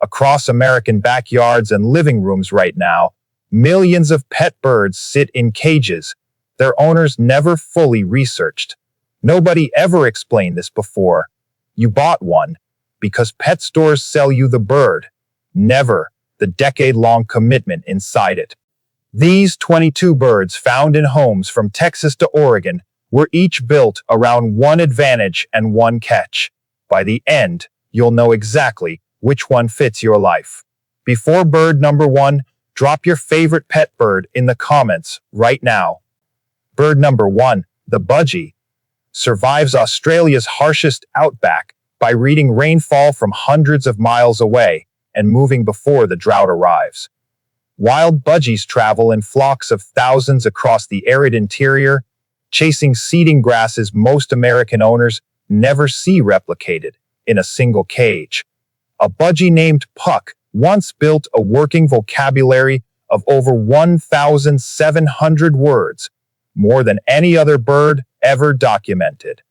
Across American backyards and living rooms right now, millions of pet birds sit in cages their owners never fully researched. Nobody ever explained this before. You bought one because pet stores sell you the bird, never the decade-long commitment inside it. These 22 birds found in homes from Texas to Oregon were each built around one advantage and one catch. By the end, you'll know exactly which one fits your life. Before bird number one, drop your favorite pet bird in the comments right now. Bird number one, the Budgie, survives Australia's harshest outback by reading rainfall from hundreds of miles away and moving before the drought arrives. Wild budgies travel in flocks of thousands across the arid interior, chasing seeding grasses most American owners never see replicated in a single cage. A budgie named Puck once built a working vocabulary of over 1,700 words, more than any other bird ever documented.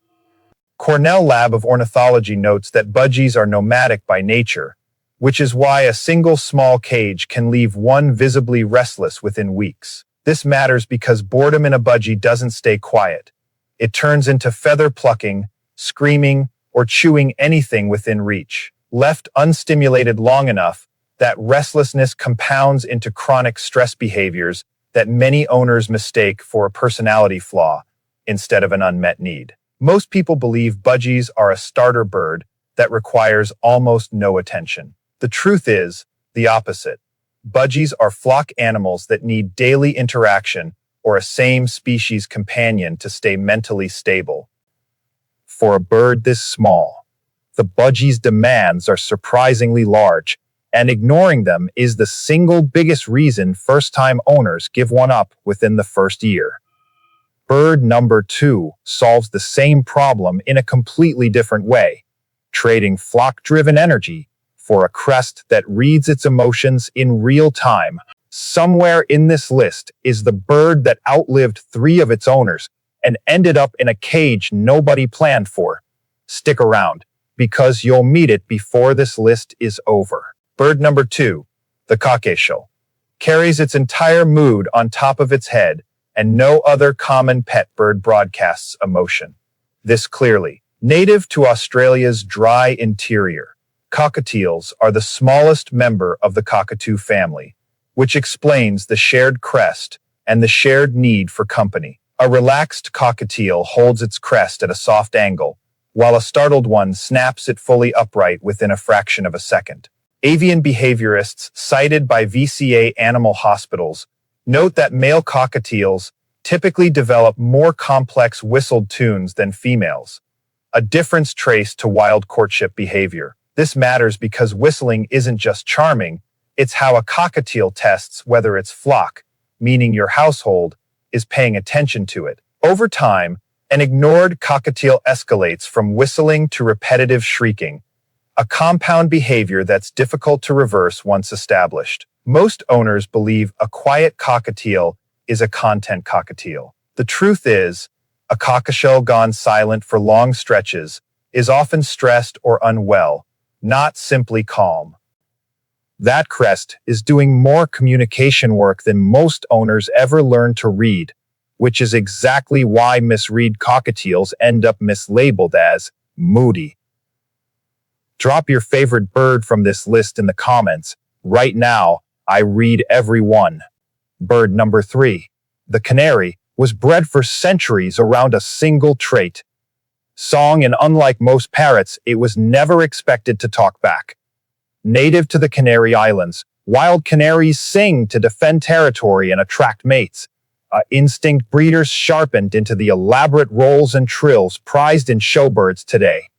Cornell Lab of Ornithology notes that budgies are nomadic by nature, which is why a single small cage can leave one visibly restless within weeks. This matters because boredom in a budgie doesn't stay quiet. It turns into feather plucking, screaming, or chewing anything within reach. Left unstimulated long enough, that restlessness compounds into chronic stress behaviors that many owners mistake for a personality flaw instead of an unmet need. Most people believe budgies are a starter bird that requires almost no attention. The truth is the opposite. Budgies are flock animals that need daily interaction or a same-species companion to stay mentally stable. For a bird this small, the budgie's demands are surprisingly large, and ignoring them is the single biggest reason first-time owners give one up within the first year. Bird number two solves the same problem in a completely different way, trading flock-driven energy for a crest that reads its emotions in real time. Somewhere in this list is the bird that outlived 3 of its owners and ended up in a cage nobody planned for. Stick around, because you'll meet it before this list is over. Bird number 2, the Cockatiel, carries its entire mood on top of its head, and no other common pet bird broadcasts emotion this clearly. Native to Australia's dry interior, Cockatiels are the smallest member of the Cockatoo family, which explains the shared crest and the shared need for company. A relaxed Cockatiel holds its crest at a soft angle, while a startled one snaps it fully upright within a fraction of a second. Avian behaviorists cited by VCA animal hospitals note that male cockatiels typically develop more complex whistled tunes than females, a difference traced to wild courtship behavior. This matters because whistling isn't just charming, it's how a cockatiel tests whether its flock, meaning your household, is paying attention to it. Over time, an ignored cockatiel escalates from whistling to repetitive shrieking, a compound behavior that's difficult to reverse once established. Most owners believe a quiet cockatiel is a content cockatiel. The truth is, a Cockatiel gone silent for long stretches is often stressed or unwell, not simply calm. That crest is doing more communication work than most owners ever learn to read, which is exactly why misread cockatiels end up mislabeled as moody. Drop your favorite bird from this list in the comments. Right now, I read every one. Bird number 3, the Canary, was bred for centuries around a single trait. Song, and unlike most parrots, it was never expected to talk back. Native to the Canary Islands, wild canaries sing to defend territory and attract mates. Instinct breeders sharpened into the elaborate rolls and trills prized in showbirds today.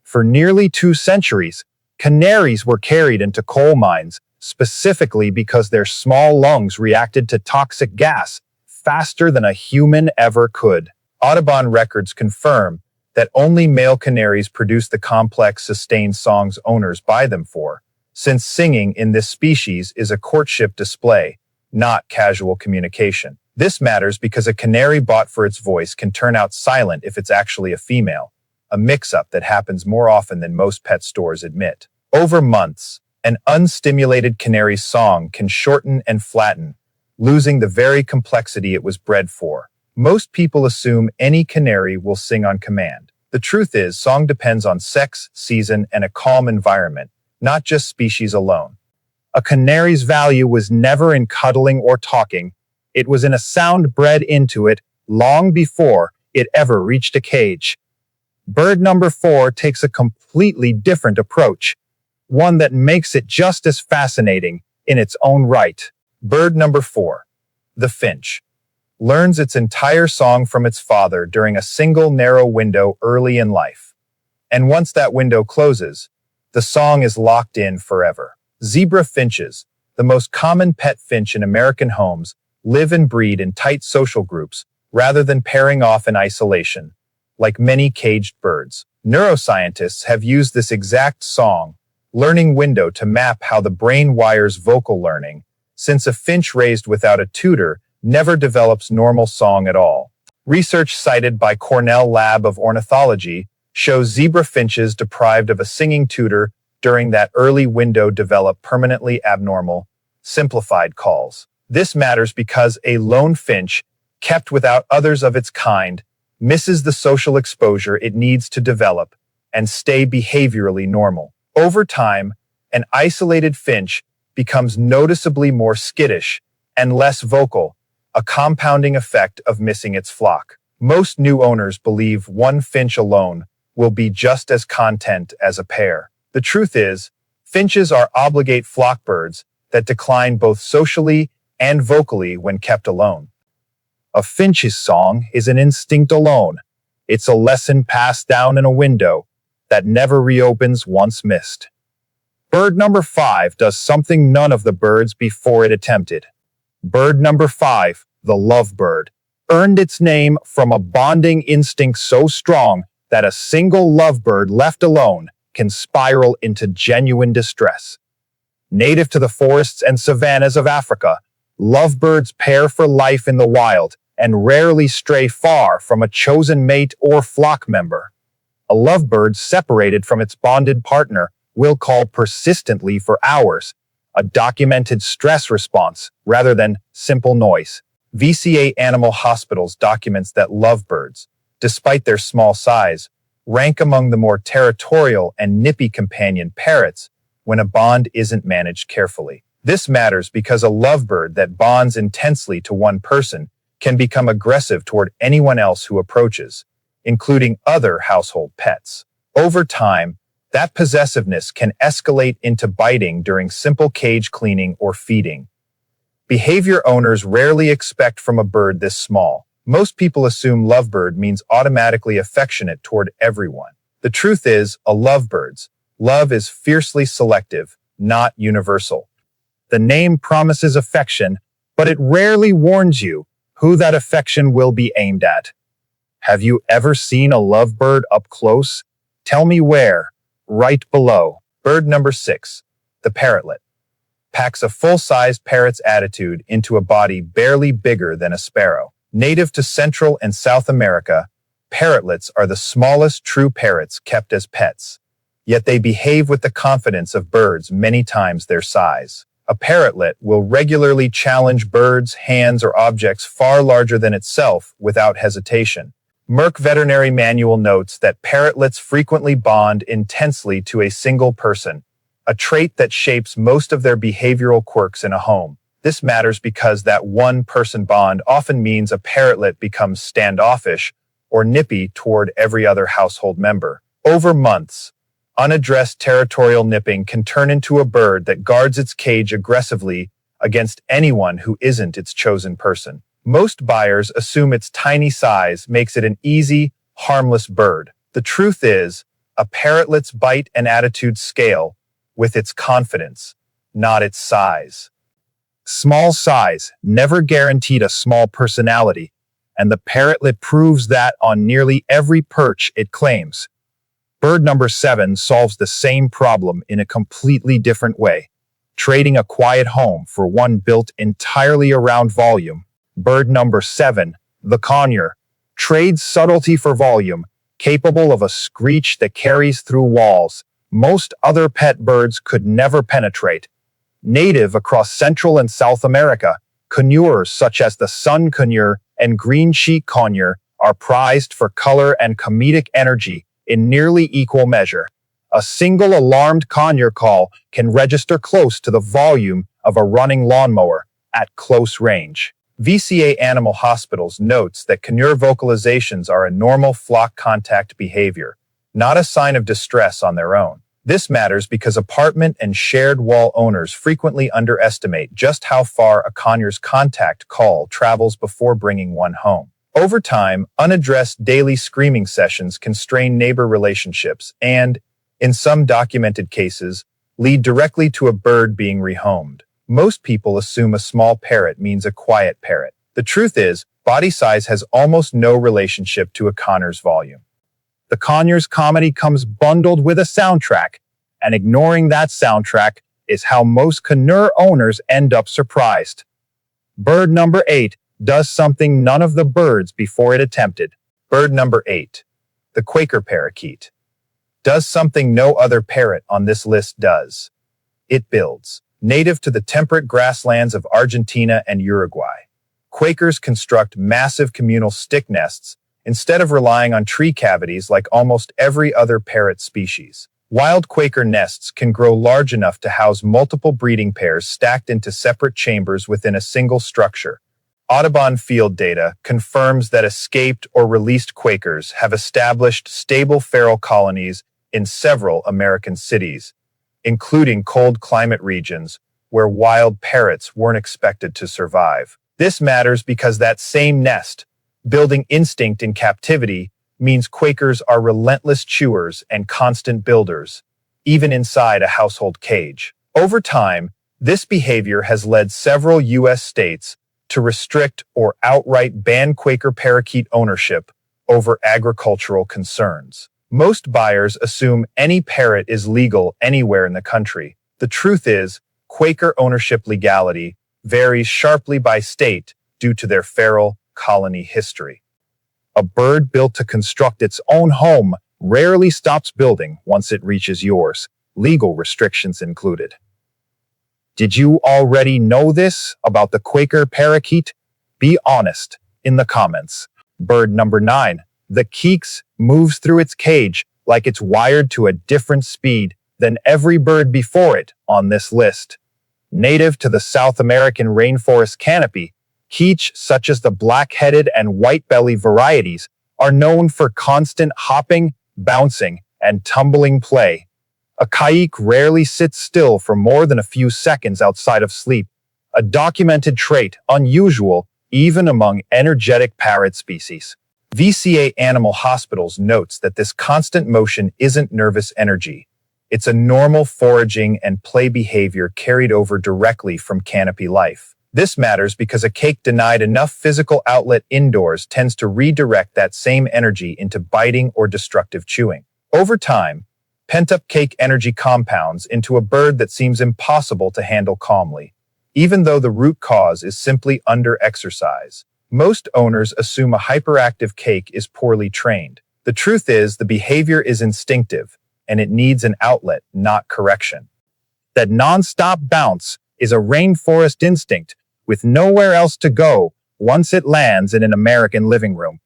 For nearly 2 centuries, canaries were carried into coal mines, specifically because their small lungs reacted to toxic gas faster than a human ever could. Audubon records confirm that only male canaries produce the complex, sustained songs owners buy them for, since singing in this species is a courtship display, not casual communication. This matters because a canary bought for its voice can turn out silent if it's actually a female, a mix-up that happens more often than most pet stores admit. Over months, An unstimulated canary's song can shorten and flatten, losing the very complexity it was bred for. Most people assume any canary will sing on command. The truth is, song depends on sex, season, and a calm environment, not just species alone. A canary's value was never in cuddling or talking. It was in a sound bred into it long before it ever reached a cage. Bird number 4 takes a completely different approach, one that makes it just as fascinating in its own right. Bird number 4, the finch, learns its entire song from its father during a single narrow window early in life. And once that window closes, the song is locked in forever. Zebra finches, the most common pet finch in American homes, live and breed in tight social groups rather than pairing off in isolation, like many caged birds. Neuroscientists have used this exact song learning window to map how the brain wires vocal learning, since a finch raised without a tutor never develops normal song at all. Research cited by Cornell Lab of Ornithology shows zebra finches deprived of a singing tutor during that early window develop permanently abnormal, simplified calls. This matters because a lone finch, kept without others of its kind, misses the social exposure it needs to develop and stay behaviorally normal. Over time, an isolated finch becomes noticeably more skittish and less vocal, a compounding effect of missing its flock. Most new owners believe one finch alone will be just as content as a pair. The truth is, finches are obligate flock birds that decline both socially and vocally when kept alone. A finch's song is an instinct alone. It's a lesson passed down in a window that never reopens once missed. Bird number 5 does something none of the birds before it attempted. Bird number 5, the lovebird, earned its name from a bonding instinct so strong that a single lovebird left alone can spiral into genuine distress. Native to the forests and savannas of Africa, lovebirds pair for life in the wild and rarely stray far from a chosen mate or flock member. A lovebird separated from its bonded partner will call persistently for hours, a documented stress response rather than simple noise. VCA Animal Hospitals documents that lovebirds, despite their small size, rank among the more territorial and nippy companion parrots when a bond isn't managed carefully. This matters because a lovebird that bonds intensely to one person can become aggressive toward anyone else who approaches, including other household pets. Over time, that possessiveness can escalate into biting during simple cage cleaning or feeding. Behavior owners rarely expect from a bird this small. Most people assume lovebird means automatically affectionate toward everyone. The truth is, a lovebird's love is fiercely selective, not universal. The name promises affection, but it rarely warns you who that affection will be aimed at. Have you ever seen a lovebird up close? Tell me where. Right below. Bird number 6, the parrotlet, packs a full-sized parrot's attitude into a body barely bigger than a sparrow. Native to Central and South America, parrotlets are the smallest true parrots kept as pets, yet they behave with the confidence of birds many times their size. A parrotlet will regularly challenge birds, hands, or objects far larger than itself without hesitation. Merck Veterinary Manual notes that parrotlets frequently bond intensely to a single person, a trait that shapes most of their behavioral quirks in a home. This matters because that one-person bond often means a parrotlet becomes standoffish or nippy toward every other household member. Over months, unaddressed territorial nipping can turn into a bird that guards its cage aggressively against anyone who isn't its chosen person. Most buyers assume its tiny size makes it an easy, harmless bird. The truth is, a parrotlet's bite and attitude scale with its confidence, not its size. Small size never guaranteed a small personality, and the parrotlet proves that on nearly every perch it claims. Bird number 7 solves the same problem in a completely different way, trading a quiet home for one built entirely around volume. Bird number 7, the conure, trades subtlety for volume, capable of a screech that carries through walls, most other pet birds could never penetrate. Native across Central and South America, Conures such as the sun conure and green-cheek conure are prized for color and comedic energy in nearly equal measure. A single alarmed conure call can register close to the volume of a running lawnmower at close range. VCA Animal Hospitals notes that conure vocalizations are a normal flock contact behavior, not a sign of distress on their own. This matters because apartment and shared wall owners frequently underestimate just how far a conure's contact call travels before bringing one home. Over time, unaddressed daily screaming sessions can strain neighbor relationships and, in some documented cases, lead directly to a bird being rehomed. Most people assume a small parrot means a quiet parrot. The truth is, body size has almost no relationship to a conure's volume. The conure's comedy comes bundled with a soundtrack, and ignoring that soundtrack is how most conure owners end up surprised. Bird number 8 does something none of the birds before it attempted. Bird number 8, the Quaker parakeet, does something no other parrot on this list does. It builds. Native to the temperate grasslands of Argentina and Uruguay, Quakers construct massive communal stick nests instead of relying on tree cavities like almost every other parrot species. Wild Quaker nests can grow large enough to house multiple breeding pairs stacked into separate chambers within a single structure. Audubon field data confirms that escaped or released Quakers have established stable feral colonies in several American cities, including cold climate regions where wild parrots weren't expected to survive. This matters because that same nest building instinct in captivity means Quakers are relentless chewers and constant builders, even inside a household cage. Over time, this behavior has led several U.S. states to restrict or outright ban Quaker parakeet ownership over agricultural concerns. Most buyers assume any parrot is legal anywhere in the country. The truth is, Quaker ownership legality varies sharply by state due to their feral colony history. A bird built to construct its own home rarely stops building once it reaches yours, legal restrictions included. Did you already know this about the Quaker parakeet? Be honest in the comments. Bird number 9. The Caiques moves through its cage like it's wired to a different speed than every bird before it on this list. Native to the South American rainforest canopy, Caiques such as the black-headed and white-bellied varieties are known for constant hopping, bouncing, and tumbling play. A Caique rarely sits still for more than a few seconds outside of sleep, a documented trait unusual even among energetic parrot species. VCA Animal Hospitals notes that this constant motion isn't nervous energy. It's a normal foraging and play behavior carried over directly from canopy life. This matters because a caique denied enough physical outlet indoors tends to redirect that same energy into biting or destructive chewing. Over time, pent-up caique energy compounds into a bird that seems impossible to handle calmly, even though the root cause is simply under-exercise. Most owners assume a hyperactive caique is poorly trained. The truth is, the behavior is instinctive, and it needs an outlet, not correction. That non-stop bounce is a rainforest instinct with nowhere else to go once it lands in an American living room.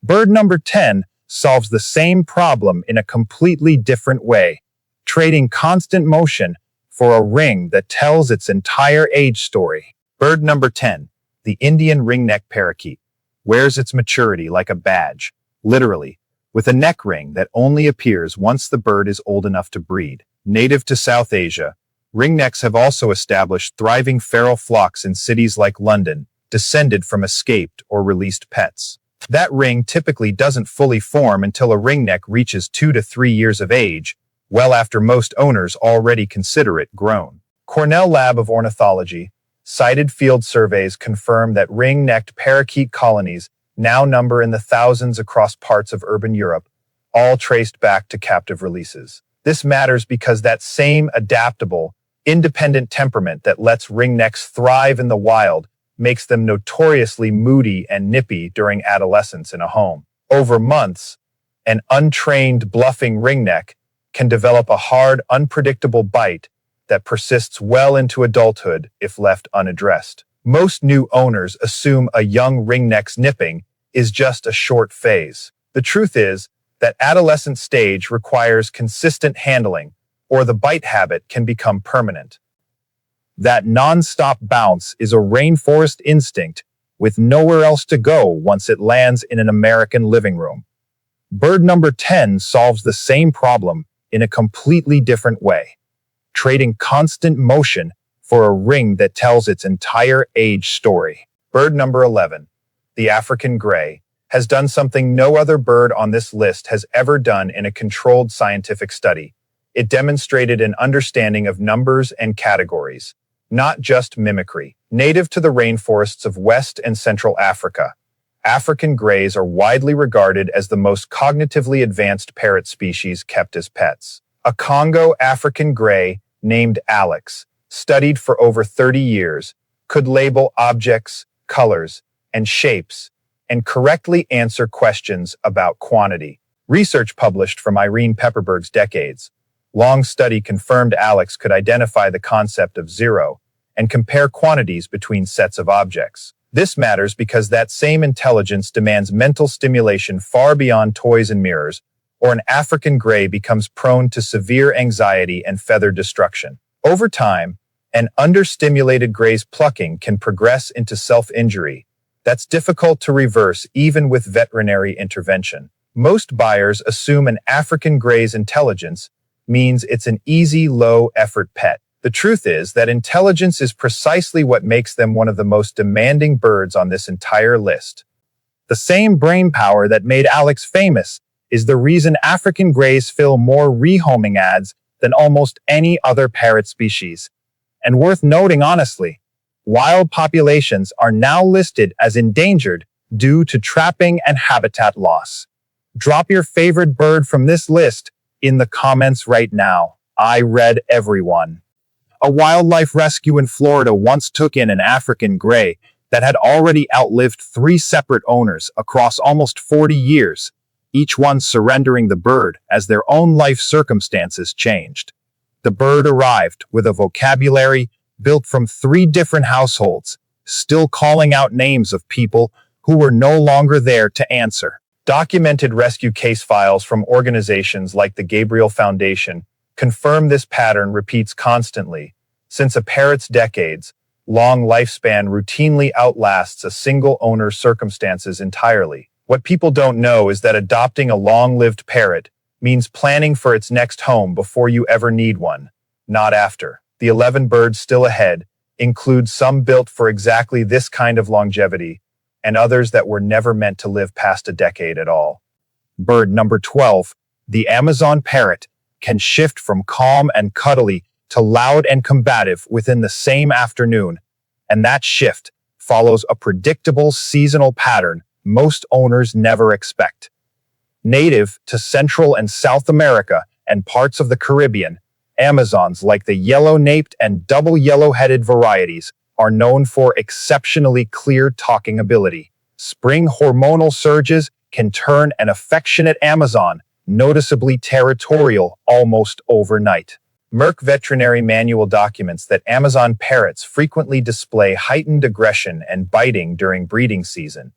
Bird number 10 solves the same problem in a completely different way, trading constant motion for a ring that tells its entire age story. Bird number 10. The Indian ringneck parakeet wears its maturity like a badge, literally, with a neck ring that only appears once the bird is old enough to breed. Native to South Asia, ringnecks have also established thriving feral flocks in cities like London, descended from escaped or released pets. That ring typically doesn't fully form until a ringneck reaches 2 to 3 years of age, well after most owners already consider it grown. Cornell Lab of Ornithology cited field surveys confirm that ring-necked parakeet colonies now number in the thousands across parts of urban Europe, all traced back to captive releases. This matters because that same adaptable, independent temperament that lets ringnecks thrive in the wild makes them notoriously moody and nippy during adolescence in a home. Over months, an untrained bluffing ringneck can develop a hard, unpredictable bite that persists well into adulthood if left unaddressed. Most new owners assume a young ringneck's nipping is just a short phase. The truth is that adolescent stage requires consistent handling, or the bite habit can become permanent. That non-stop bounce is a rainforest instinct with nowhere else to go once it lands in an American living room. Bird number 10 solves the same problem in a completely different way, trading constant motion for a ring that tells its entire age story. Bird number 11, the African gray, has done something no other bird on this list has ever done in a controlled scientific study. It demonstrated an understanding of numbers and categories, not just mimicry. Native to the rainforests of West and Central Africa, African greys are widely regarded as the most cognitively advanced parrot species kept as pets. A Congo African gray named Alex, studied for over 30 years, could label objects, colors, and shapes, and correctly answer questions about quantity. Research published from Irene Pepperberg's decades-long study confirmed Alex could identify the concept of zero and compare quantities between sets of objects. This matters because that same intelligence demands mental stimulation far beyond toys and mirrors, or an African gray becomes prone to severe anxiety and feather destruction. Over time, an understimulated gray's plucking can progress into self-injury. That's difficult to reverse even with veterinary intervention. Most buyers assume an African gray's intelligence means it's an easy, low-effort pet. The truth is that intelligence is precisely what makes them one of the most demanding birds on this entire list. The same brain power that made Alex famous is the reason African greys fill more rehoming ads than almost any other parrot species. And worth noting honestly, wild populations are now listed as endangered due to trapping and habitat loss. Drop your favorite bird from this list in the comments right now. I read everyone. A wildlife rescue in Florida once took in an African gray that had already outlived 3 separate owners across almost 40 years, each one surrendering the bird as their own life circumstances changed. The bird arrived with a vocabulary built from 3 different households, still calling out names of people who were no longer there to answer. Documented rescue case files from organizations like the Gabriel Foundation confirm this pattern repeats constantly, since a parrot's decades-long lifespan routinely outlasts a single owner's circumstances entirely. What people don't know is that adopting a long-lived parrot means planning for its next home before you ever need one, not after. The 11 birds still ahead include some built for exactly this kind of longevity, and others that were never meant to live past a decade at all. Bird number 12, the Amazon parrot, can shift from calm and cuddly to loud and combative within the same afternoon, and that shift follows a predictable seasonal pattern most owners never expect. Native to Central and South America and parts of the Caribbean, Amazons like the yellow-naped and double yellow-headed varieties are known for exceptionally clear talking ability. Spring hormonal surges can turn an affectionate Amazon noticeably territorial almost overnight. Merck Veterinary Manual documents that Amazon parrots frequently display heightened aggression and biting during breeding season,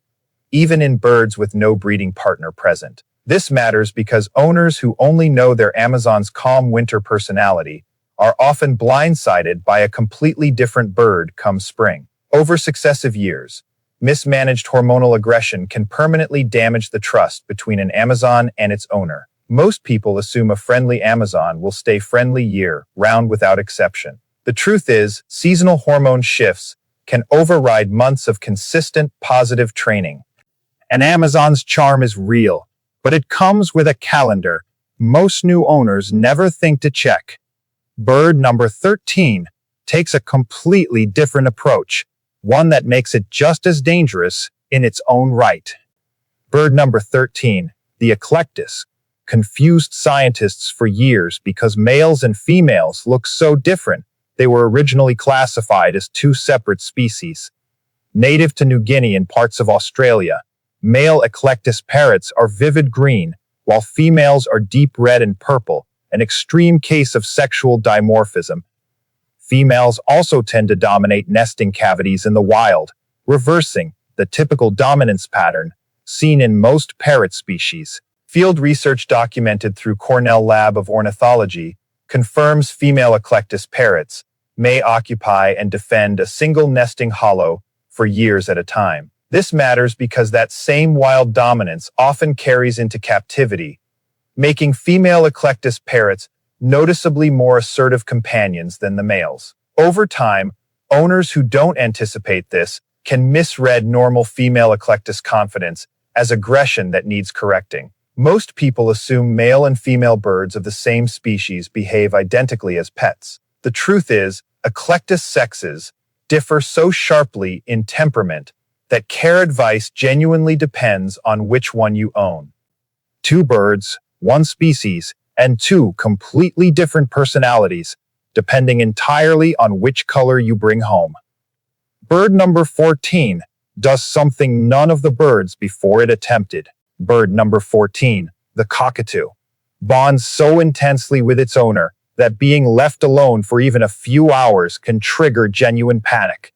even in birds with no breeding partner present. This matters because owners who only know their Amazon's calm winter personality are often blindsided by a completely different bird come spring. Over successive years, mismanaged hormonal aggression can permanently damage the trust between an Amazon and its owner. Most people assume a friendly Amazon will stay friendly year-round without exception. The truth is, seasonal hormone shifts can override months of consistent, positive training. An Amazon's charm is real, but it comes with a calendar most new owners never think to check. Bird number 13 takes a completely different approach, one that makes it just as dangerous in its own right. Bird number 13, the Eclectus, confused scientists for years because males and females look so different. They were originally classified as 2 separate species. Native to New Guinea and parts of Australia, male Eclectus parrots are vivid green, while females are deep red and purple, an extreme case of sexual dimorphism. Females also tend to dominate nesting cavities in the wild, reversing the typical dominance pattern seen in most parrot species. Field research documented through Cornell Lab of Ornithology confirms female Eclectus parrots may occupy and defend a single nesting hollow for years at a time. This matters because that same wild dominance often carries into captivity, making female Eclectus parrots noticeably more assertive companions than the males. Over time, owners who don't anticipate this can misread normal female Eclectus confidence as aggression that needs correcting. Most people assume male and female birds of the same species behave identically as pets. The truth is, Eclectus sexes differ so sharply in temperament that care advice genuinely depends on which one you own. Two birds, one species, and two completely different personalities, depending entirely on which color you bring home. Bird number 14 does something none of the birds before it attempted. Bird number 14, the cockatoo, bonds so intensely with its owner that being left alone for even a few hours can trigger genuine panic.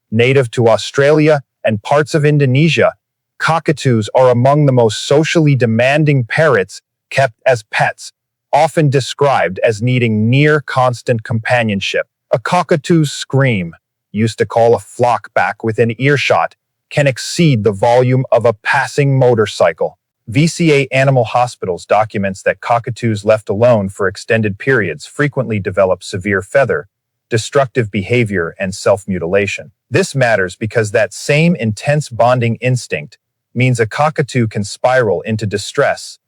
Native to Australia and parts of Indonesia, cockatoos are among the most socially demanding parrots kept as pets, often described as needing near constant companionship. A cockatoo's scream, used to call a flock back within earshot, can exceed the volume of a passing motorcycle. VCA Animal Hospitals documents that cockatoos left alone for extended periods frequently develop severe feather, destructive behavior, and self-mutilation. This matters because that same intense bonding instinct means a cockatoo can spiral into distress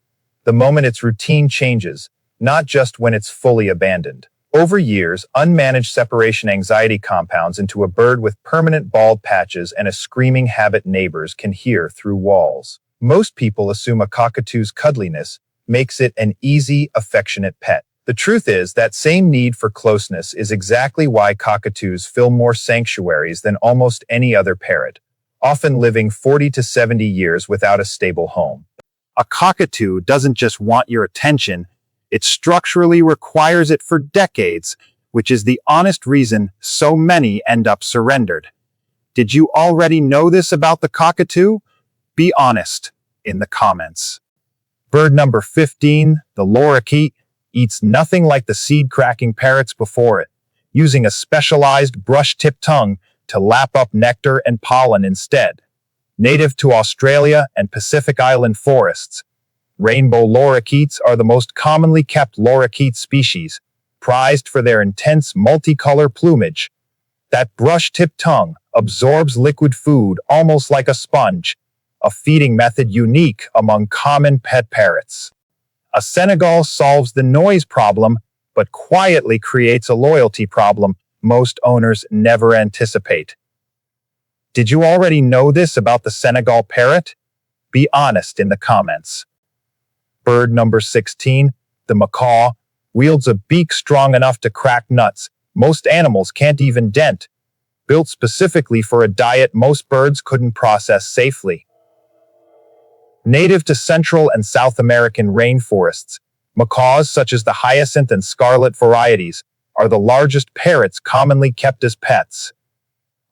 the moment its routine changes, not just when it's fully abandoned. Over years, unmanaged separation anxiety compounds into a bird with permanent bald patches and a screaming habit neighbors can hear through walls. Most people assume a cockatoo's cuddliness makes it an easy, affectionate pet. The truth is that same need for closeness is exactly why cockatoos fill more sanctuaries than almost any other parrot, often living 40 to 70 years without a stable home. A cockatoo doesn't just want your attention, it structurally requires it for decades, which is the honest reason so many end up surrendered. Did you already know this about the cockatoo? Be honest in the comments. Bird number 15, the Lorikeet, eats nothing like the seed-cracking parrots before it, using a specialized brush-tipped tongue to lap up nectar and pollen instead. Native to Australia and Pacific Island forests, rainbow lorikeets are the most commonly kept lorikeet species, prized for their intense multicolor plumage. That brush-tipped tongue absorbs liquid food almost like a sponge, a feeding method unique among common pet parrots. A Senegal solves the noise problem, but quietly creates a loyalty problem most owners never anticipate. Did you already know this about the Senegal parrot? Be honest in the comments. Bird number 16, the macaw, wields a beak strong enough to crack nuts most animals can't even dent, built specifically for a diet most birds couldn't process safely. Native to Central and South American rainforests, macaws such as the hyacinth and scarlet varieties are the largest parrots commonly kept as pets.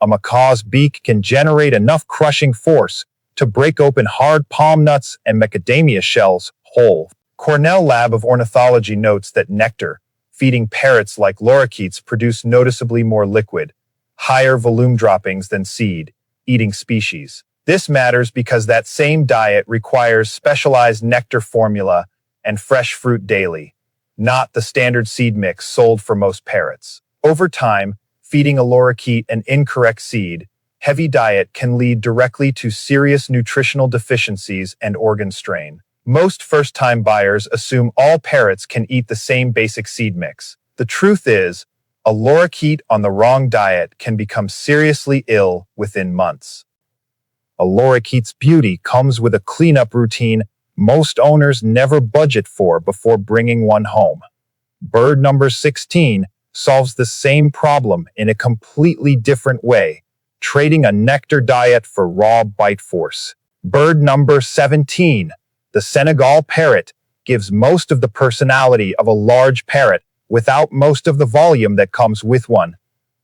A macaw's beak can generate enough crushing force to break open hard palm nuts and macadamia shells whole. Cornell Lab of Ornithology notes that nectar feeding parrots like lorikeets produce noticeably more liquid, higher volume droppings than seed-eating species. This matters because that same diet requires specialized nectar formula and fresh fruit daily, not the standard seed mix sold for most parrots. Over time, feeding a lorikeet an incorrect seed-heavy diet can lead directly to serious nutritional deficiencies and organ strain. Most first-time buyers assume all parrots can eat the same basic seed mix. The truth is, a lorikeet on the wrong diet can become seriously ill within months. A lorikeet's beauty comes with a cleanup routine most owners never budget for before bringing one home. Bird number 16 solves the same problem in a completely different way, trading a nectar diet for raw bite force. Bird number 17, the Senegal parrot, gives most of the personality of a large parrot without most of the volume that comes with one.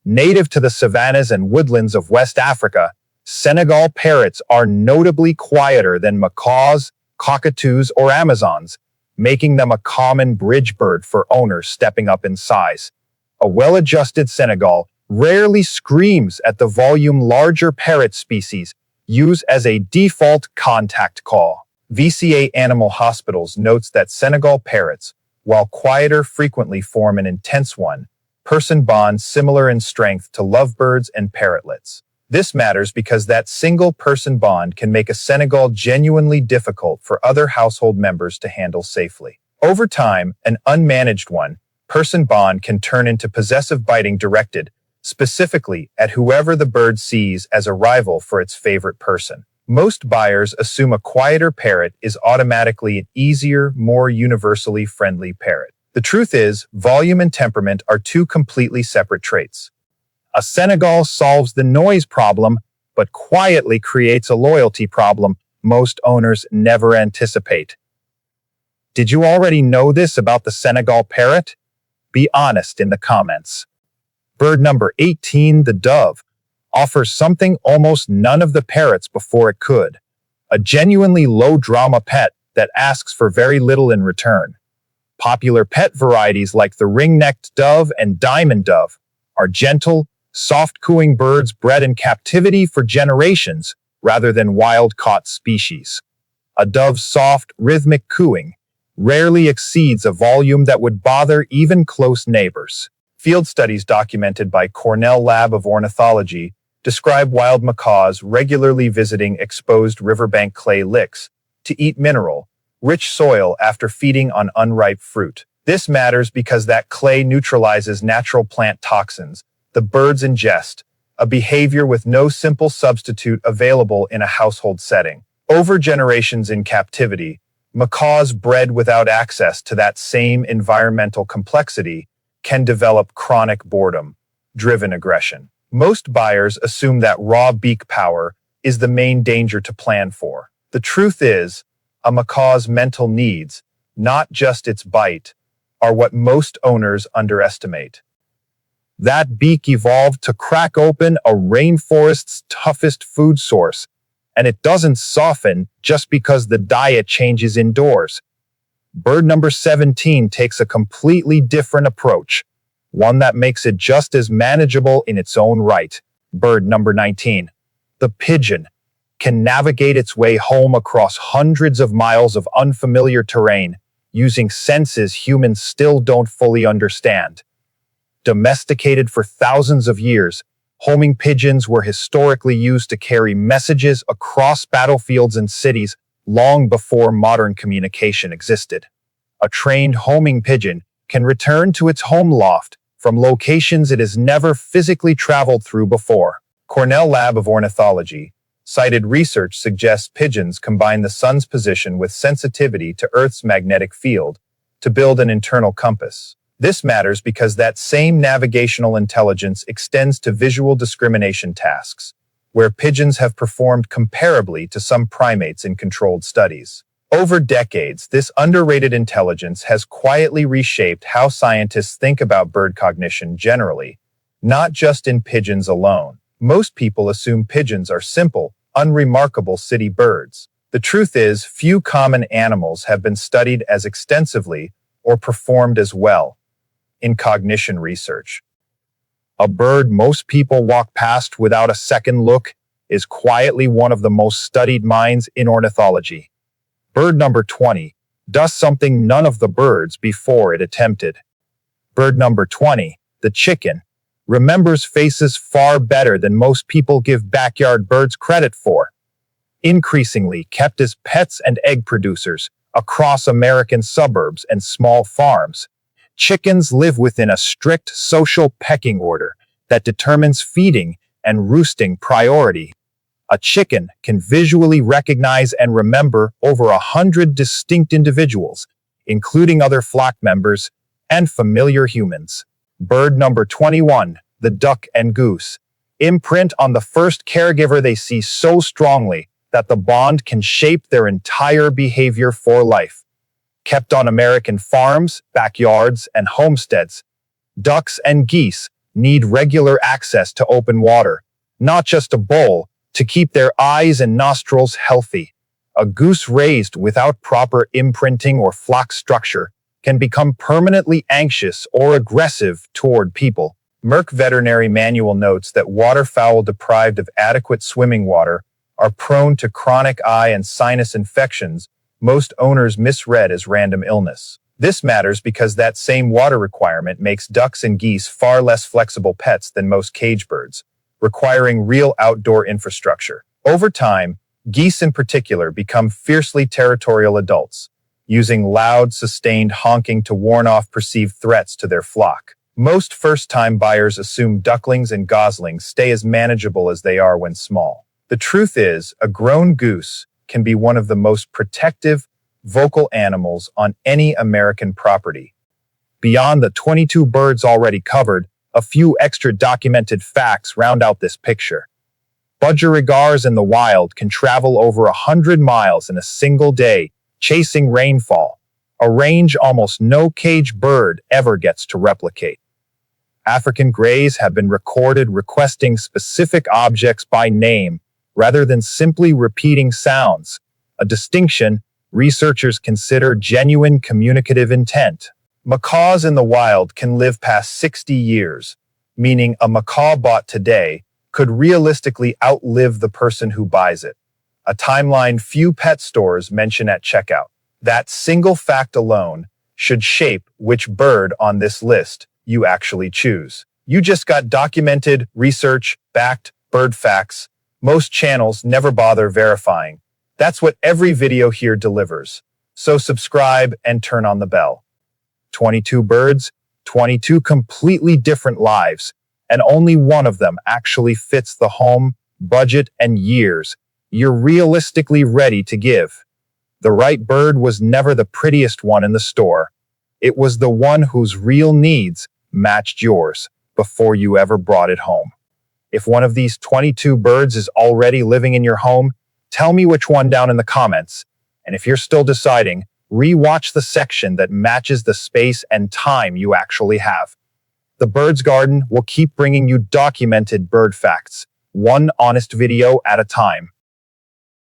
Native to the savannas and woodlands of West Africa, Senegal parrots are notably quieter than macaws, cockatoos, or Amazons, making them a common bridge bird for owners stepping up in size. A well-adjusted Senegal rarely screams at the volume larger parrot species use as a default contact call. VCA Animal Hospitals notes that Senegal parrots, while quieter, frequently form an intense one-person bond similar in strength to lovebirds and parrotlets. This matters because that single-person bond can make a Senegal genuinely difficult for other household members to handle safely. Over time, an unmanaged one-person bond can turn into possessive biting directed specifically at whoever the bird sees as a rival for its favorite person. Most buyers assume a quieter parrot is automatically an easier, more universally friendly parrot. The truth is, volume and temperament are two completely separate traits. A Senegal solves the noise problem, but quietly creates a loyalty problem most owners never anticipate. Did you already know this about the Senegal parrot? Be honest in the comments. Bird number 18, the dove, offers something almost none of the parrots before it could. A genuinely low-drama pet that asks for very little in return. Popular pet varieties like the ringnecked dove and diamond dove are gentle, soft-cooing birds bred in captivity for generations rather than wild-caught species. A dove's soft, rhythmic cooing rarely exceeds a volume that would bother even close neighbors. Field studies documented by Cornell Lab of Ornithology describe wild macaws regularly visiting exposed riverbank clay licks to eat mineral-rich soil after feeding on unripe fruit. This matters because that clay neutralizes natural plant toxins the birds ingest, a behavior with no simple substitute available in a household setting. Over generations in captivity, macaws bred without access to that same environmental complexity can develop chronic boredom-driven aggression. Most buyers assume that raw beak power is the main danger to plan for. The truth is, a macaw's mental needs, not just its bite, are what most owners underestimate. That beak evolved to crack open a rainforest's toughest food source, and it doesn't soften just because the diet changes indoors. Bird number 17 takes a completely different approach, one that makes it just as manageable in its own right. Bird number 19. The pigeon can navigate its way home across hundreds of miles of unfamiliar terrain, using senses humans still don't fully understand. Domesticated for thousands of years, homing pigeons were historically used to carry messages across battlefields and cities long before modern communication existed. A trained homing pigeon can return to its home loft from locations it has never physically traveled through before. Cornell Lab of Ornithology cited research suggests pigeons combine the sun's position with sensitivity to Earth's magnetic field to build an internal compass. This matters because that same navigational intelligence extends to visual discrimination tasks, where pigeons have performed comparably to some primates in controlled studies. Over decades, this underrated intelligence has quietly reshaped how scientists think about bird cognition generally, not just in pigeons alone. Most people assume pigeons are simple, unremarkable city birds. The truth is, few common animals have been studied as extensively or performed as well in cognition research. A bird most people walk past without a second look is quietly one of the most studied minds in ornithology. Bird number 20 does something none of the birds before it attempted. Bird number 20, the chicken, remembers faces far better than most people give backyard birds credit for. Increasingly kept as pets and egg producers across American suburbs and small farms, chickens live within a strict social pecking order that determines feeding and roosting priority. A chicken can visually recognize and remember over 100 distinct individuals, including other flock members and familiar humans. Bird number 21, the duck and goose, imprint on the first caregiver they see so strongly that the bond can shape their entire behavior for life. Kept on American farms, backyards, and homesteads, ducks and geese need regular access to open water, not just a bowl, to keep their eyes and nostrils healthy. A goose raised without proper imprinting or flock structure can become permanently anxious or aggressive toward people. Merck Veterinary Manual notes that waterfowl deprived of adequate swimming water are prone to chronic eye and sinus infections most owners misread as random illness. This matters because that same water requirement makes ducks and geese far less flexible pets than most cage birds, requiring real outdoor infrastructure. Over time, geese in particular become fiercely territorial adults, using loud, sustained honking to warn off perceived threats to their flock. Most first-time buyers assume ducklings and goslings stay as manageable as they are when small. The truth is, a grown goose can be one of the most protective, vocal animals on any American property. Beyond the 22 birds already covered, a few extra documented facts round out this picture. Budgerigars in the wild can travel over 100 miles in a single day, chasing rainfall, a range almost no cage bird ever gets to replicate. African greys have been recorded requesting specific objects by name rather than simply repeating sounds, a distinction researchers consider genuine communicative intent. Macaws in the wild can live past 60 years, meaning a macaw bought today could realistically outlive the person who buys it, a timeline few pet stores mention at checkout. That single fact alone should shape which bird on this list you actually choose. You just got documented, research-backed bird facts most channels never bother verifying. That's what every video here delivers. So subscribe and turn on the bell. 22 birds, 22 completely different lives, and only one of them actually fits the home, budget, and years you're realistically ready to give. The right bird was never the prettiest one in the store. It was the one whose real needs matched yours before you ever brought it home. If one of these 22 birds is already living in your home, tell me which one down in the comments. And if you're still deciding, re-watch the section that matches the space and time you actually have. The Birds Garden will keep bringing you documented bird facts, one honest video at a time.